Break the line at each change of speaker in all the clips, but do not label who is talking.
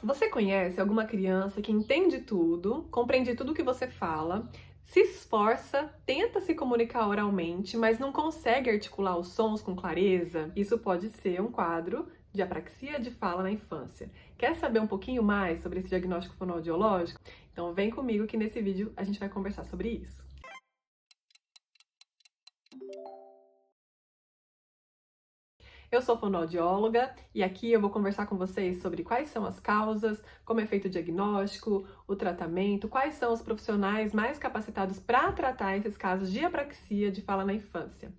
Você conhece alguma criança que entende tudo, compreende tudo que você fala, se esforça, tenta se comunicar oralmente, mas não consegue articular os sons com clareza? Isso pode ser um quadro de apraxia de fala na infância. Quer saber um pouquinho mais sobre esse diagnóstico fonoaudiológico? Então vem comigo que nesse vídeo a gente vai conversar sobre isso. Eu sou fonoaudióloga e aqui eu vou conversar com vocês sobre quais são as causas, como é feito o diagnóstico, o tratamento, quais são os profissionais mais capacitados para tratar esses casos de apraxia de fala na infância.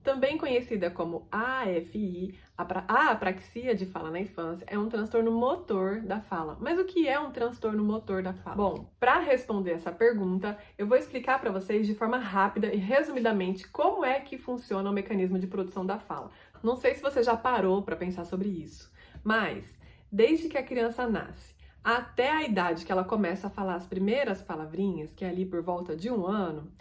Também conhecida como AFI, a apraxia de fala na infância é um transtorno motor da fala. Mas o que é um transtorno motor da fala? Bom, para responder essa pergunta, eu vou explicar para vocês de forma rápida e resumidamente como é que funciona o mecanismo de produção da fala. Não sei se você já parou para pensar sobre isso, mas desde que a criança nasce até a idade que ela começa a falar as primeiras palavrinhas, que é ali por volta de 1 ano,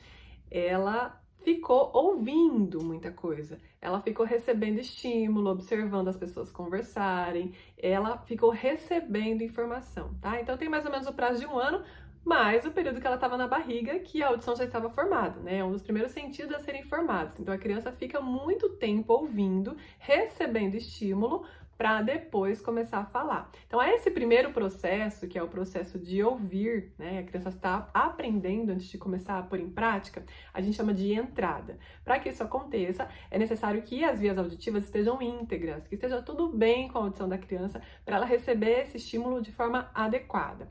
ela ficou ouvindo muita coisa. Ela ficou recebendo estímulo, observando as pessoas conversarem, ela ficou recebendo informação, tá? Então tem mais ou menos o prazo de 1 ano, mais o período que ela estava na barriga, que a audição já estava formada, né? É um dos primeiros sentidos a serem formados. Então a criança fica muito tempo ouvindo, recebendo estímulo, para depois começar a falar. Então, esse primeiro processo, que é o processo de ouvir, né? A criança está aprendendo antes de começar a pôr em prática, a gente chama de entrada. Para que isso aconteça, é necessário que as vias auditivas estejam íntegras, que esteja tudo bem com a audição da criança, para ela receber esse estímulo de forma adequada.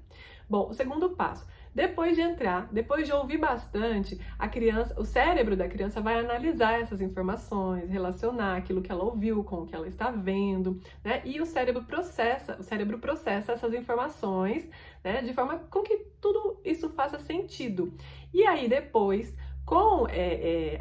Bom, o segundo passo. Depois de entrar, depois de ouvir bastante, a criança, o cérebro da criança vai analisar essas informações, relacionar aquilo que ela ouviu com o que ela está vendo, né? E o cérebro processa essas informações, né? De forma com que tudo isso faça sentido. E aí depois,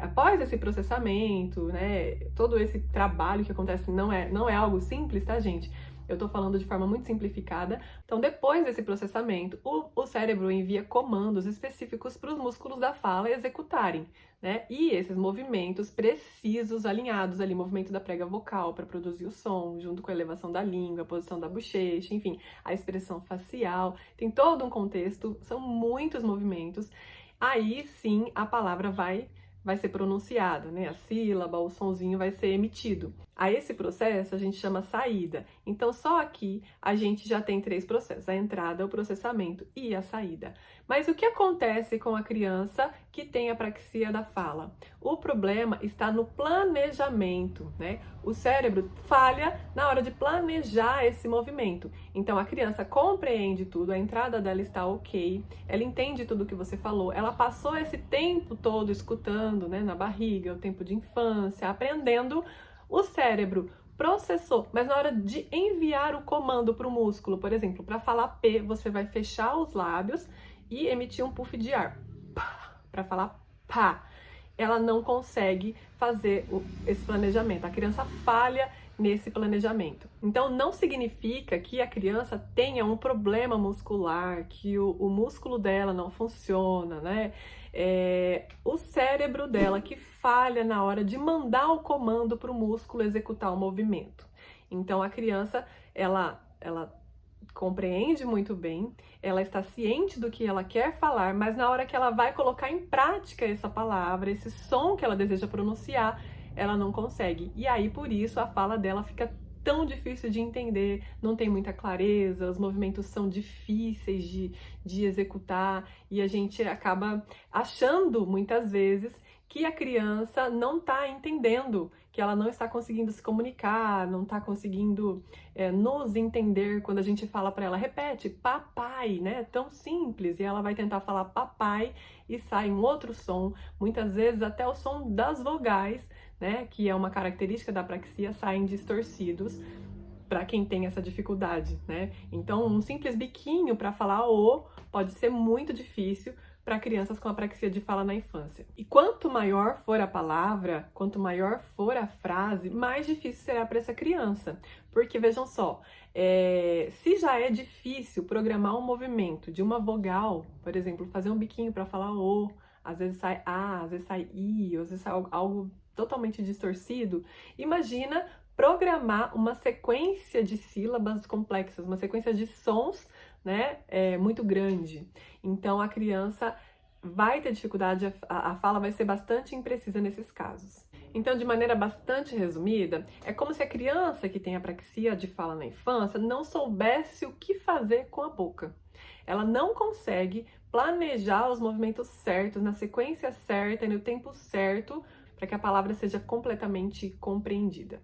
após esse processamento, né? Todo esse trabalho que acontece não é algo simples, tá, gente? Eu tô falando de forma muito simplificada. Então, depois desse processamento, o cérebro envia comandos específicos para os músculos da fala executarem, né? E esses movimentos precisos, alinhados ali, movimento da prega vocal para produzir o som, junto com a elevação da língua, a posição da bochecha, enfim, a expressão facial, tem todo um contexto, são muitos movimentos. Aí sim a palavra vai ser pronunciada, né? A sílaba, o sonzinho vai ser emitido. A esse processo a gente chama saída. Então, só aqui a gente já tem 3 processos: a entrada, o processamento e a saída. Mas o que acontece com a criança que tem apraxia da fala? O problema está no planejamento, né? O cérebro falha na hora de planejar esse movimento. Então, a criança compreende tudo, a entrada dela está ok, ela entende tudo o que você falou, ela passou esse tempo todo escutando, né, na barriga, o tempo de infância, aprendendo. O cérebro processou, mas na hora de enviar o comando para o músculo, por exemplo, para falar P, você vai fechar os lábios e emitir um puff de ar. Para falar pá, ela não consegue fazer esse planejamento. A criança falha nesse planejamento. Então, não significa que a criança tenha um problema muscular, que o músculo dela não funciona, né? É o cérebro dela que falha na hora de mandar o comando para o músculo executar o movimento. Então, a criança, ela compreende muito bem, ela está ciente do que ela quer falar, mas na hora que ela vai colocar em prática essa palavra, esse som que ela deseja pronunciar, ela não consegue. E aí, por isso, a fala dela fica tão difícil de entender, não tem muita clareza, os movimentos são difíceis de executar e a gente acaba achando muitas vezes que a criança não está entendendo, que ela não está conseguindo se comunicar, não está conseguindo nos entender quando a gente fala para ela, repete, papai, né? Tão simples, e ela vai tentar falar papai e sai um outro som, muitas vezes até o som das vogais, né? Que é uma característica da apraxia, saem distorcidos para quem tem essa dificuldade, né? Então, um simples biquinho para falar o pode ser muito difícil para crianças com apraxia de fala na infância. E quanto maior for a palavra, quanto maior for a frase, mais difícil será para essa criança. Porque, vejam só, se já é difícil programar um movimento de uma vogal, por exemplo, fazer um biquinho para falar o, às vezes sai a, às vezes sai i, às vezes sai algo totalmente distorcido, imagina programar uma sequência de sílabas complexas, uma sequência de sons, né, muito grande. Então, a criança vai ter dificuldade, a fala vai ser bastante imprecisa nesses casos. Então, de maneira bastante resumida, é como se a criança que tem apraxia de fala na infância não soubesse o que fazer com a boca. Ela não consegue planejar os movimentos certos, na sequência certa e no tempo certo, para que a palavra seja completamente compreendida.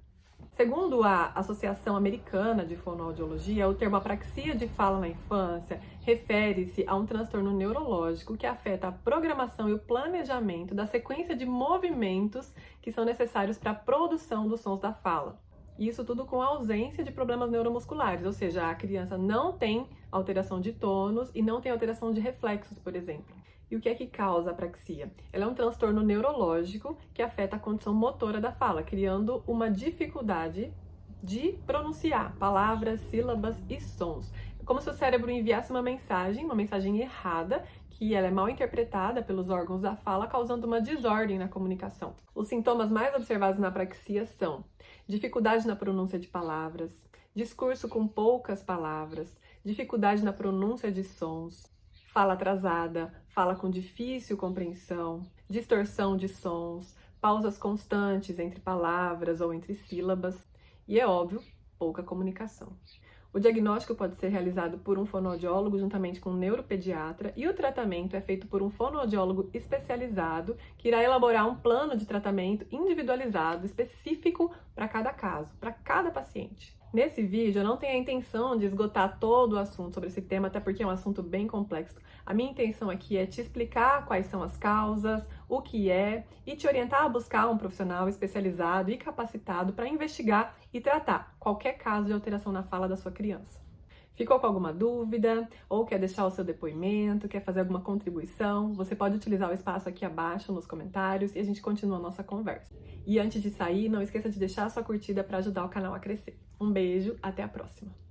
Segundo a Associação Americana de Fonoaudiologia, o termo apraxia de fala na infância refere-se a um transtorno neurológico que afeta a programação e o planejamento da sequência de movimentos que são necessários para a produção dos sons da fala. Isso tudo com ausência de problemas neuromusculares, ou seja, a criança não tem alteração de tônus e não tem alteração de reflexos, por exemplo. E o que é que causa a apraxia? Ela é um transtorno neurológico que afeta a condição motora da fala, criando uma dificuldade de pronunciar palavras, sílabas e sons. É como se o cérebro enviasse uma mensagem errada, que ela é mal interpretada pelos órgãos da fala, causando uma desordem na comunicação. Os sintomas mais observados na apraxia são dificuldade na pronúncia de palavras, discurso com poucas palavras, dificuldade na pronúncia de sons, fala atrasada, fala com difícil compreensão, distorção de sons, pausas constantes entre palavras ou entre sílabas e, é óbvio, pouca comunicação. O diagnóstico pode ser realizado por um fonoaudiólogo juntamente com um neuropediatra e o tratamento é feito por um fonoaudiólogo especializado que irá elaborar um plano de tratamento individualizado, específico para cada caso, para cada paciente. Nesse vídeo, eu não tenho a intenção de esgotar todo o assunto sobre esse tema, até porque é um assunto bem complexo. A minha intenção aqui é te explicar quais são as causas, o que é, e te orientar a buscar um profissional especializado e capacitado para investigar e tratar qualquer caso de alteração na fala da sua criança. Ficou com alguma dúvida? Ou quer deixar o seu depoimento? Quer fazer alguma contribuição? Você pode utilizar o espaço aqui abaixo nos comentários e a gente continua a nossa conversa. E antes de sair, não esqueça de deixar a sua curtida para ajudar o canal a crescer. Um beijo, até a próxima!